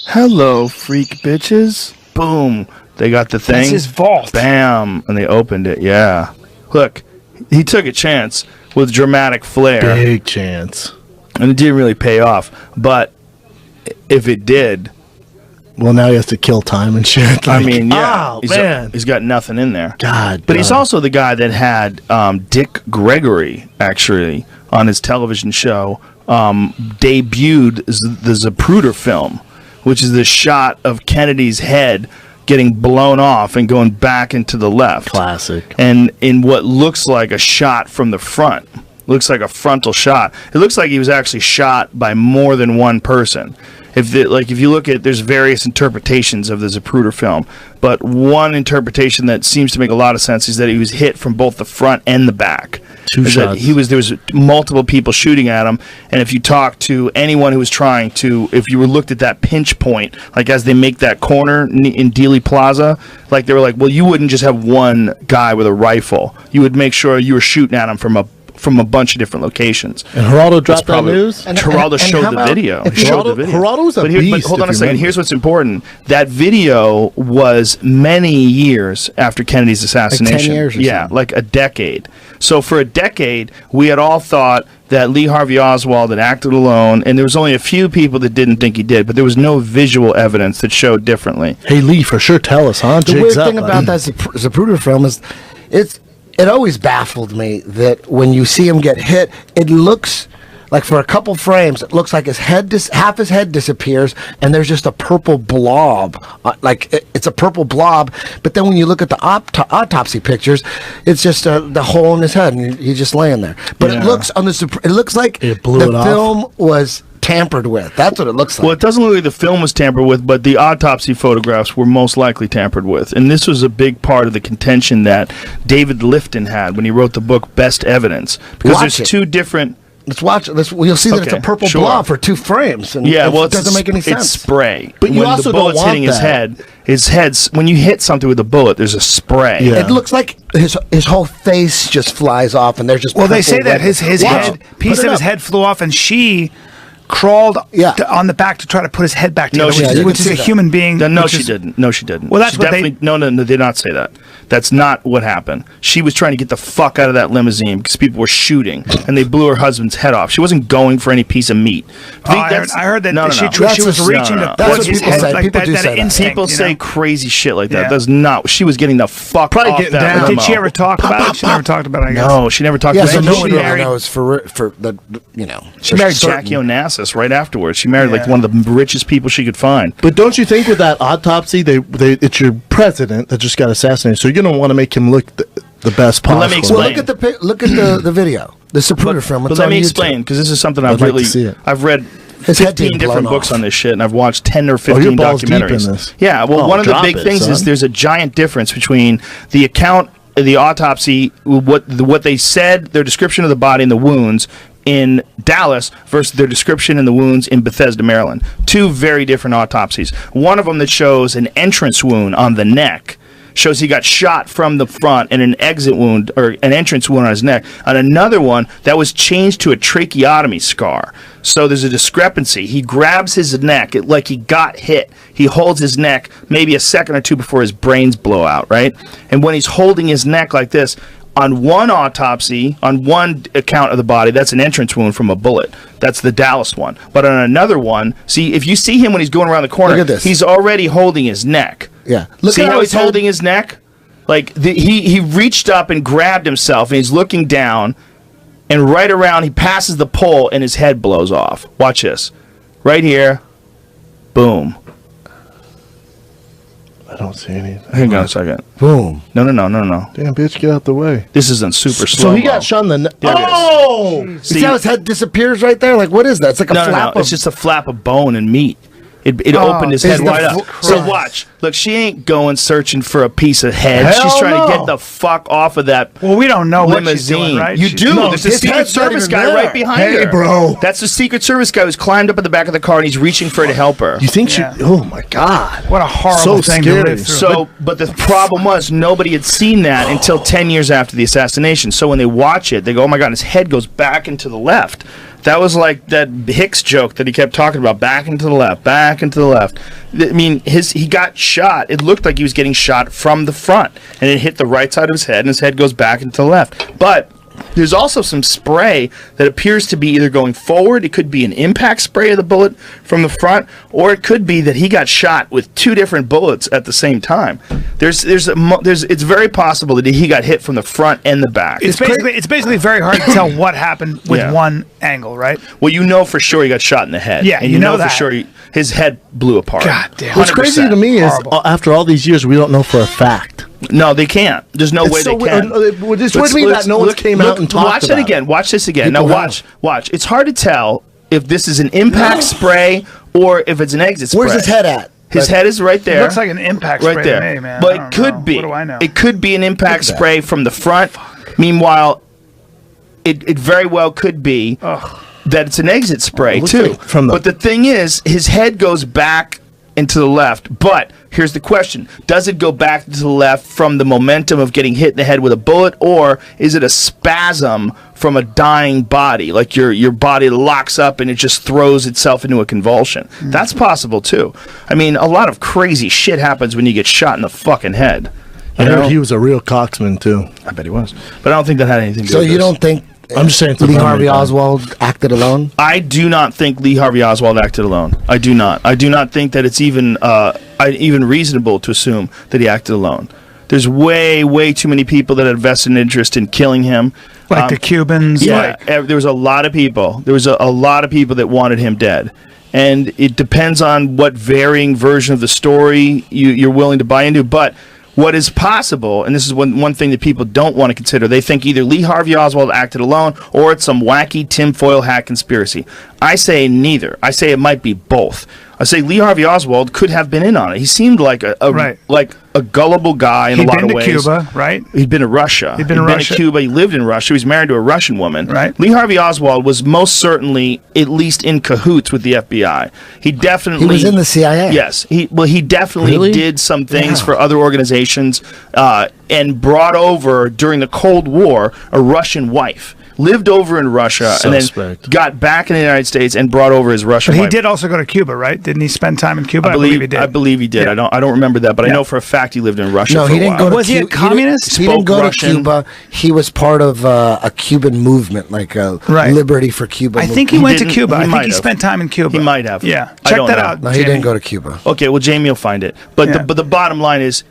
Hello, freak bitches. Boom. They got the thing. That's his vault. Bam. And they opened it. Yeah. Look, he took a chance with dramatic flair. Big chance. And it didn't really pay off. But if it did... Well, now he has to kill time and shit. I mean, yeah. Oh, he's got nothing in there. God. But he's also the guy that had Dick Gregory, actually, on his television show, debuted the Zapruder film, which is the shot of Kennedy's head getting blown off and going back into the left. Classic. And in what looks like a shot from the front. Looks like a frontal shot. It looks like he was actually shot by more than one person. If you look at, there's various interpretations of the Zapruder film, but one interpretation that seems to make a lot of sense is that he was hit from both the front and the back. Two shots. There was multiple people shooting at him, and if you talk to anyone who was trying to, if you were looked at that pinch point, like as they make that corner in Dealey Plaza, like they were like, well, you wouldn't just have one guy with a rifle. You would make sure you were shooting at him from a bunch of different locations. And Geraldo dropped that news? Geraldo showed the video. Geraldo's a beast. But hold on a second. Here's what's important. That video was many years after Kennedy's assassination. Like 10 years or something. Like a decade. So for a decade, we had all thought that Lee Harvey Oswald had acted alone, and there was only a few people that didn't think he did, but there was no visual evidence that showed differently. Hey, Lee, for sure, tell us, huh? The weird thing about that Zapruder film is it always baffled me that when you see him get hit, it looks like for a couple frames, it looks like his head, half his head disappears, and there's just a purple blob. It's a purple blob, but then when you look at the autopsy pictures, it's just the hole in his head, and he's just laying there. But it looks like the film was tampered with. That's what it looks like. Well, it doesn't look like the film was tampered with, but the autopsy photographs were most likely tampered with. And this was a big part of the contention that David Lifton had when he wrote the book Best Evidence. Because there's two different... Let's watch it. You'll see that it's a purple blob for 2 frames. And it doesn't make any sense. It's spray. But you when also the bullet's don't want hitting his head's when you hit something with a bullet, there's a spray. Yeah. It looks like his whole face just flies off, and there's just they say that his piece of his head flew off, and she crawled on the back to try to put his head back together, which is a human being. No, she didn't. No, she didn't. Well, that's what No, they did not say that. That's not what happened. She was trying to get the fuck out of that limousine because people were shooting, and they blew her husband's head off. She wasn't going for any piece of meat. I heard that she was reaching to put his head like that. People say crazy shit like that. That's not. She was getting the fuck off that limo. Did she ever talk about it? She never talked about it, I guess. No, she never talked about it. So no one really knows for the, She married Jackie Onassis right afterwards. She married like one of the richest people she could find. But don't you think with that autopsy, it's your president that just got assassinated, so you're going to want to make him look the best possible. Let me explain. Well, look at the video, the Zapruder film. But let me explain, because this is something I've read 15 different books on this shit, and I've watched 10 or 15 documentaries. Deep in this. Yeah, well, one of the big things is there's a giant difference between the account, the autopsy, what they said, their description of the body and the wounds in Dallas versus their description in the wounds in Bethesda, Maryland. 2 very different autopsies. One of them that shows an entrance wound on the neck shows he got shot from the front and an exit wound or an entrance wound on his neck. On another one, that was changed to a tracheotomy scar. So there's a discrepancy. He grabs his neck like he got hit. He holds his neck maybe a second or 2 before his brains blow out, right? And when he's holding his neck like this, on one autopsy, on one account of the body, that's an entrance wound from a bullet. That's the Dallas one. But on another one, see, if you see him when he's going around the corner, he's already holding his neck. Yeah. See how he's holding his neck? Like, he reached up and grabbed himself, and he's looking down, and right around, he passes the pole, and his head blows off. Watch this. Right here. Boom. I don't see anything. Hang on a second. Boom. No. Damn, bitch, get out the way. This isn't super slow. So he got shot in the neck. Oh! See how his head disappears right there? Like, what is that? It's like a flap. It's just a flap of bone and meat. It opened his head right up. So watch. Look, she ain't going searching for a piece of head. She's trying to get the fuck off of that Well, we don't know limousine. what she's doing, right? You do. There's a Secret Service guy right behind her. Hey, bro. That's the Secret Service guy who's climbed up at the back of the car and he's reaching for her to help her. You think she... Oh, my God. What a horrible thing to live through. But the problem was nobody had seen that until 10 years after the assassination. So when they watch it, they go, oh, my God, his head goes back into the left. That was like that Hicks joke that he kept talking about, back and to the left, back and to the left. I mean, he got shot. It looked like he was getting shot from the front, and it hit the right side of his head, and his head goes back and to the left. But there's also some spray that appears to be either going forward. It could be an impact spray of the bullet from the front, or it could be that he got shot with two different bullets at the same time. It's very possible that he got hit from the front and the back. It's basically very hard to tell what happened with one angle, right? Well, you know for sure he got shot in the head. Yeah, and you know for sure his head blew apart. God damn. What's crazy to me is after all these years, we don't know for a fact. No, they can't. There's no way they can. It's weird to me that no one came out and talked about it. Watch it again. Watch this again. Now watch. It's hard to tell if this is an impact spray or if it's an exit spray. Where's his head at? His head is right there. It looks like an impact spray there. to me, man. But it could be. What do I know? It could be an impact spray from the front. Meanwhile, it very well could be that it's an exit spray too. But the thing is, his head goes back and to the left. But here's the question. Does it go back to the left from the momentum of getting hit in the head with a bullet, or is it a spasm from a dying body? Like your body locks up and it just throws itself into a convulsion. That's possible too. I mean, a lot of crazy shit happens when you get shot in the fucking head. I heard he was a real coxman too. I bet he was. But I don't think that had anything to do with So you don't think I'm just saying Lee Harvey Oswald acted alone? I do not think Lee Harvey Oswald acted alone. I do not. I do not think that it's even reasonable to assume that he acted alone. There's way too many people that had vested interest in killing him. Like the Cubans. Yeah, there was a lot of people. There was a lot of people that wanted him dead. And it depends on what varying version of the story you're willing to buy into. But what is possible, and this is one thing that people don't want to consider, they think either Lee Harvey Oswald acted alone or it's some wacky tinfoil hat conspiracy. I say neither. I say it might be both. I say Lee Harvey Oswald could have been in on it. He seemed like a gullible guy in a lot of ways. He'd been to Cuba, right? He'd been to Russia. He'd been to Cuba. He lived in Russia. He was married to a Russian woman. Right. Lee Harvey Oswald was most certainly at least in cahoots with the FBI. He was in the CIA. Yes. He definitely did some things for other organizations and brought over during the Cold War a Russian wife. Lived over in Russia and then got back in the United States and brought over his Russian wife. But he did also go to Cuba, right? Didn't he spend time in Cuba? I believe he did. I believe he did. Yeah. I don't remember that, but I know for a fact he lived in Russia. No, for he didn't go to Was he a communist? He didn't go to Cuba. He was part of a Cuban movement, like Liberty for Cuba. I think he went to Cuba. I think he spent time in Cuba. He might have. Yeah, check that out. No, he didn't go to Cuba. Okay, well, Jamie will find it. But the bottom line is,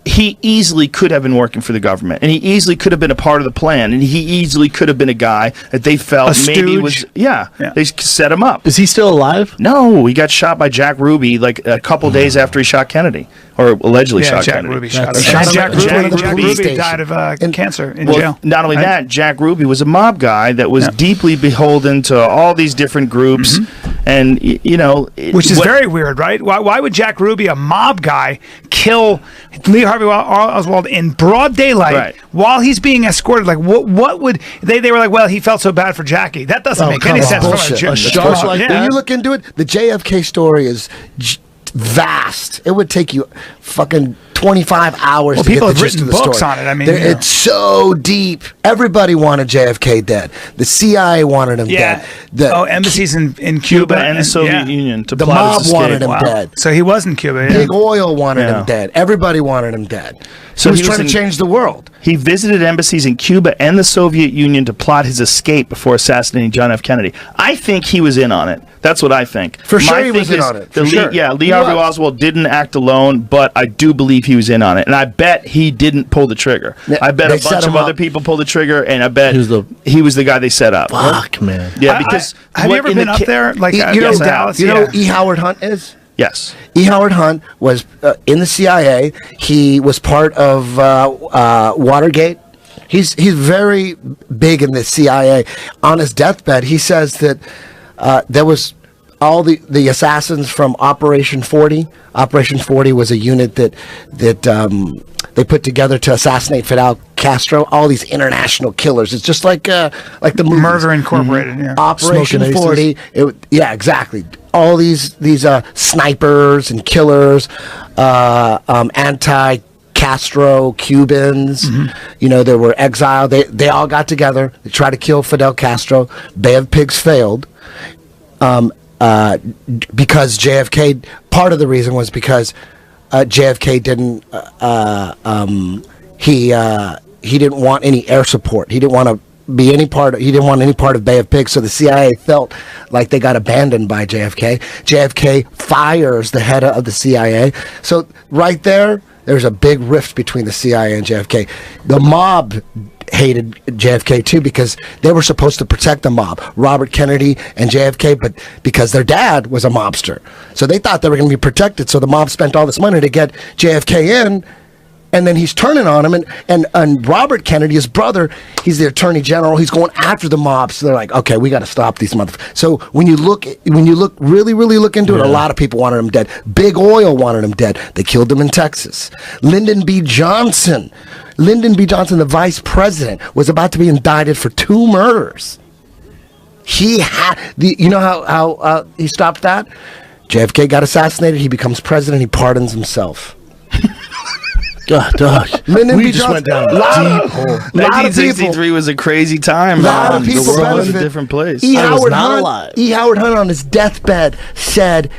he easily could have been working for the government, and he easily could have been a part of the plan, and he easily could have been a guy that they felt maybe was they set him up. Is he still alive? No, he got shot by Jack Ruby like a couple days after he shot Kennedy, or allegedly shot Kennedy. Ruby shot him. Jack Ruby died of cancer in jail. Not only that, Jack Ruby was a mob guy that was deeply beholden to all these different groups, and which is very weird, right? Why would Jack Ruby, a mob guy, kill Lee Harvey Oswald in broad daylight while he's being escorted? Like, what would they were like? Well, he felt so bad for Jackie. That doesn't make any sense. When you look into it, the JFK story is vast. It would take you fucking 25 hours to get the gist of the story. People have written books on it. I mean, it's so deep. Everybody wanted JFK dead. The CIA wanted him dead. Embassies in Cuba and the Soviet Union to the plot his mob wanted him dead. So he was in Cuba. Big Oil wanted him dead. Everybody wanted him dead. So he was trying to change the world. He visited embassies in Cuba and the Soviet Union to plot his escape before assassinating John F. Kennedy. I think he was in on it. That's what I think. For sure he was in on it. Lee Harvey Oswald didn't act alone, but I do believe he was in on it. And I bet he didn't pull the trigger. I bet a bunch of other people pulled the trigger, and I bet he was the guy they set up. Fuck, man. Yeah, because... have you ever been up there? Like, Dallas? You know who E. Howard Hunt is? Yes. E. Howard Hunt was in the CIA. He was part of Watergate. He's very big in the CIA. On his deathbed, he says that there was all the assassins from Operation 40. Operation 40 was a unit that they put together to assassinate Fidel Castro. All these international killers. It's just like the movies. Murder Incorporated. Yeah. Operation 40. Exactly. All these snipers and killers, anti-KGB Castro, Cubans. You know, there were exiled. They all got together. They tried to kill Fidel Castro. Bay of Pigs failed. Because JFK, part of the reason was because JFK didn't he didn't want any air support. He didn't want to be any part of, he didn't want any part of Bay of Pigs, so the CIA felt like they got abandoned by JFK. JFK fires the head of the CIA. So right there's a big rift between the CIA and JFK. The mob hated JFK too because they were supposed to protect the mob, Robert Kennedy and JFK, but because their dad was a mobster, so they thought they were going to be protected. So the mob spent all this money to get JFK in, and then he's turning on him, and Robert Kennedy, his brother, he's the attorney general. He's going after the mob. So they're like, okay, we got to stop these motherfuckers. So when you really look into it, a lot of people wanted him dead. Big Oil wanted him dead. They killed him in Texas. Lyndon B. Johnson, the vice president, was about to be indicted for 2 murders. He had you know how he stopped that? JFK got assassinated. He becomes president. He pardons himself. God, Lyndon we B. just Johnson, went down a deep hole. 1963 was a crazy time. A lot of people The world was a benefit. different place. I was not alive. E. Howard Hunt on his deathbed said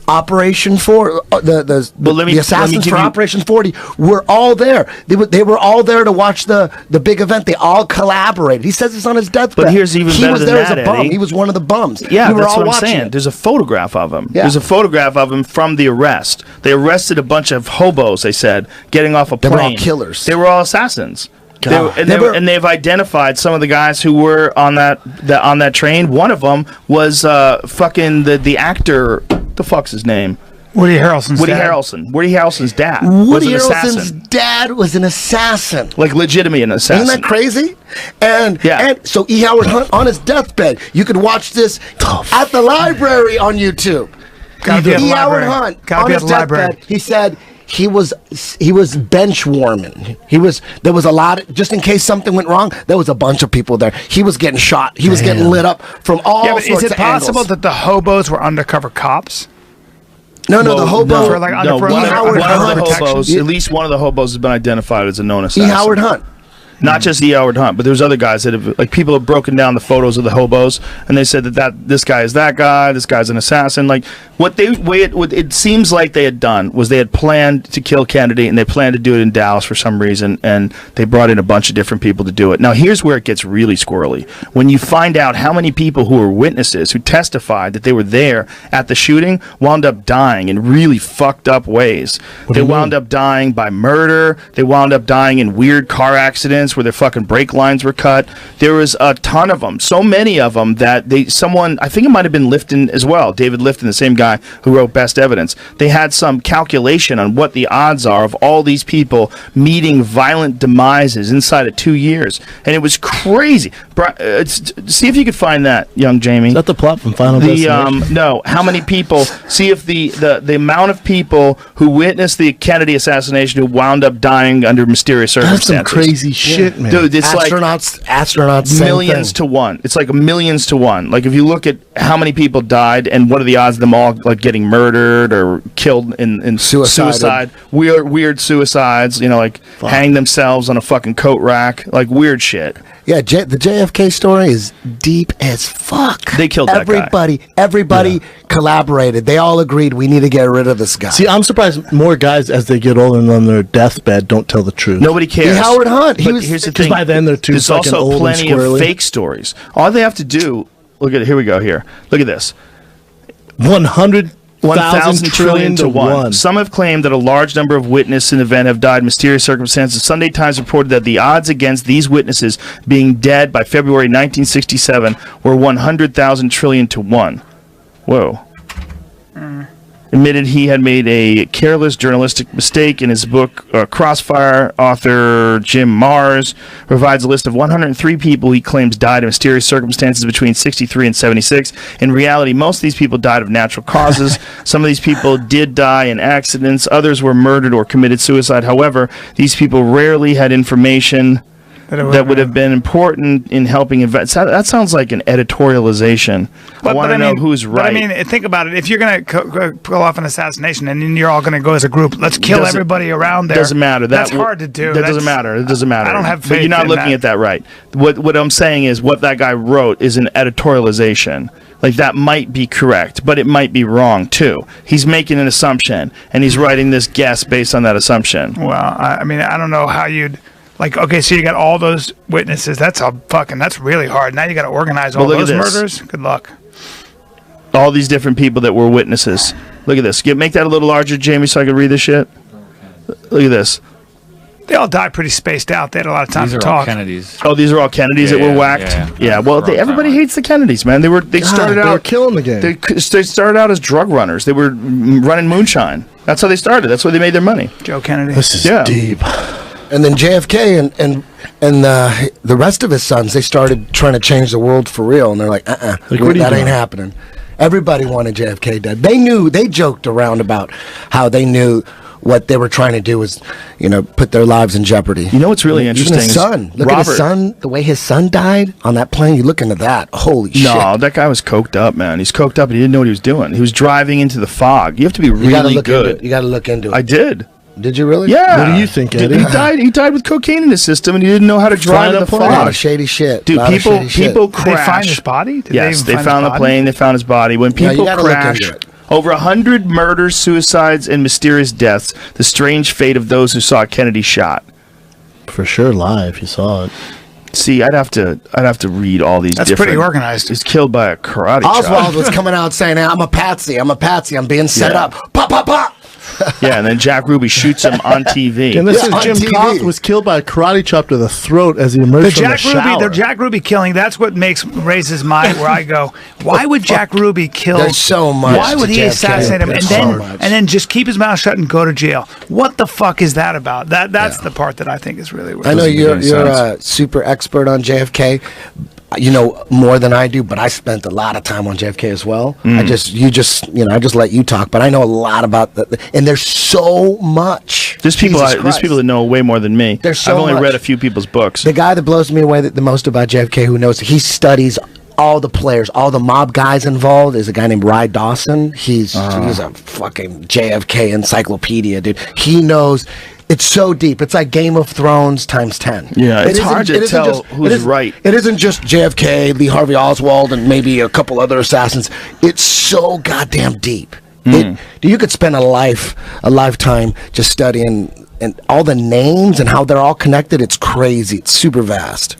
Operation 4, the assassins for Operation 40 were all there. They were all there to watch the big event. They all collaborated. He says this on his deathbed. But here's even better was than there that, as a bum. Eddie. He was one of the bums. Yeah, we were that's all what I'm watching saying. it. There's a photograph of him. Yeah. There's a photograph of him from the arrest. They arrested a bunch of hobos, they said, getting off a They plane. were all killers. They were all assassins. God. And they've identified some of the guys who were on that train. One of them was fucking the actor. What the fuck's his name? Woody Harrelson's Woody dad. Harrelson. Woody Harrelson's dad. Woody was an Harrelson's assassin. dad was an assassin. Like legitimately an assassin. Isn't that crazy? And so E. Howard Hunt on his deathbed. You could watch this at the library on YouTube. Gotta be at the E. Howard library. Hunt Gotta on be at his the library. deathbed. He said he was bench warming. There was a lot just in case something went wrong. There was a bunch of people there. He was getting shot. He was getting lit up from all Yeah, but sorts is it of possible angles. that the hobos were undercover cops? No, the hobo. For, like, No, for one under- of under the protection. hobos, at least one of the hobos has been identified as a known E. assassin. Howard Hunt. Not just E. Howard Hunt, but there's other guys that have, like, people have broken down the photos of the hobos, and they said that this guy is that guy, this guy's an assassin. Like, what it seems like they had done was they had planned to kill Kennedy, and they planned to do it in Dallas for some reason, and they brought in a bunch of different people to do it. Now, here's where it gets really squirrely. When you find out how many people who were witnesses, who testified that they were there at the shooting, wound up dying in really fucked up ways. They wound up dying by murder. They wound up dying in weird car accidents where their fucking brake lines were cut. There was a ton of them, so many of them that I think it might have been Lifton as well, David Lifton, the same guy who wrote Best Evidence. They had some calculation on what the odds are of all these people meeting violent demises inside of 2 years, and it was crazy. See if you could find that, young Jamie. Is that the plot from Final Destination? No, how many people? See if the amount of people who witnessed the Kennedy assassination who wound up dying under mysterious circumstances. That's some crazy shit, man. Dude, it's astronauts, same millions thing. to one. It's like millions to one. Like, if you look at how many people died and what are the odds of them all like getting murdered or killed in suicide, weird suicides, like hang themselves on a fucking coat rack, like weird shit. Yeah, the JFK story is deep as fuck. They killed that guy. Everybody collaborated. They all agreed we need to get rid of this guy. See, I'm surprised more guys as they get older and on their deathbed don't tell the truth. Nobody cares. E. Howard Hunt. But here's the thing. By then they're too There's fucking also old plenty and of squirrely. fake stories. All they have to do. Here we go. Here, look at this. 100,000 trillion to one. Some have claimed that a large number of witnesses in the event have died in mysterious circumstances. Sunday Times reported that the odds against these witnesses being dead by February 1967 were 100,000 trillion to one. Whoa. Admitted he had made a careless journalistic mistake in his book Crossfire. Author Jim Mars provides a list of 103 people he claims died in mysterious circumstances between 63 and 76. In reality, most of these people died of natural causes. Some of these people did die in accidents. Others were murdered or committed suicide. However, these people rarely had information that would have been important in helping invest. That sounds like an editorialization. I want to know who's right. But I mean, think about it. If you're going to pull off an assassination and then you're all going to go as a group, let's kill everybody around there. Doesn't matter. That's hard to do. That doesn't matter. It doesn't matter. I don't have faith But you're not in looking that. at that right. What I'm saying is what that guy wrote is an editorialization. Like, that might be correct, but it might be wrong, too. He's making an assumption, and he's writing this guess based on that assumption. Well, I mean, I don't know how you'd... Like, okay, so you got all those witnesses. That's really hard. Now you got to organize all those murders. Good luck. All these different people that were witnesses. Look at this. Make that a little larger, Jamie, so I can read this shit. Look at this. They all died pretty spaced out. They had a lot of time to talk. These are all Kennedys. Oh, these are all Kennedys that were whacked? Yeah, well, everybody hates the Kennedys, man. They started out... They were killing the game. They started out as drug runners. They were running moonshine. That's how they started. That's where they made their money. Joe Kennedy. This is deep. And then JFK and the rest of his sons, they started trying to change the world for real. And they're like, that ain't happening. Everybody wanted JFK dead. They joked around about how they knew what they were trying to do was, put their lives in jeopardy. You know what's really interesting? Even his son. Look at his son, the way his son died on that plane. You look into that. Holy shit. No, that guy was coked up, man. He's coked up and he didn't know what he was doing. He was driving into the fog. You have to be really good. You got to look into it. I did. Did you really? Yeah. What do you think, Eddie? He died with cocaine in his system, and he didn't know how to drive in the fog. A lot of shady shit. Dude, people crash. Did they find his body? Yes, they found the plane. They found his body. When people crash, over 100 murders, suicides, and mysterious deaths. The strange fate of those who saw Kennedy shot. For sure, live. You saw it. See, I'd have to read all these. That's pretty organized. He's killed by a karate chop. Oswald was coming out saying, "I'm a patsy. I'm being set up. Pop, pop, pop." Yeah, and then Jack Ruby shoots him on TV. And this is Jim Toth was killed by a karate chop to the throat as he emerged from the shower. The Jack Ruby killing, that's what raises my, where I go, why would Jack Ruby kill? There's so much. Why would he assassinate him and then just keep his mouth shut and go to jail? What the fuck is that about? That's the part that I think is really weird. I know you're a super expert on JFK. You know more than I do, but I spent a lot of time on JFK as well. I just let you talk, but I know a lot about that. And there's so much. There's people that know way more than me. There's so I've only much. read a few people's books. The guy that blows me away the most about JFK, who knows, he studies all the players, all the mob guys involved, is a guy named Ry Dawson. He's a fucking JFK encyclopedia, dude. He knows. It's so deep. It's like Game of Thrones times 10. Yeah, it's hard to tell who's right. It isn't just JFK, Lee Harvey Oswald, and maybe a couple other assassins. It's so goddamn deep. You could spend a lifetime just studying and all the names and how they're all connected. It's crazy. It's super vast.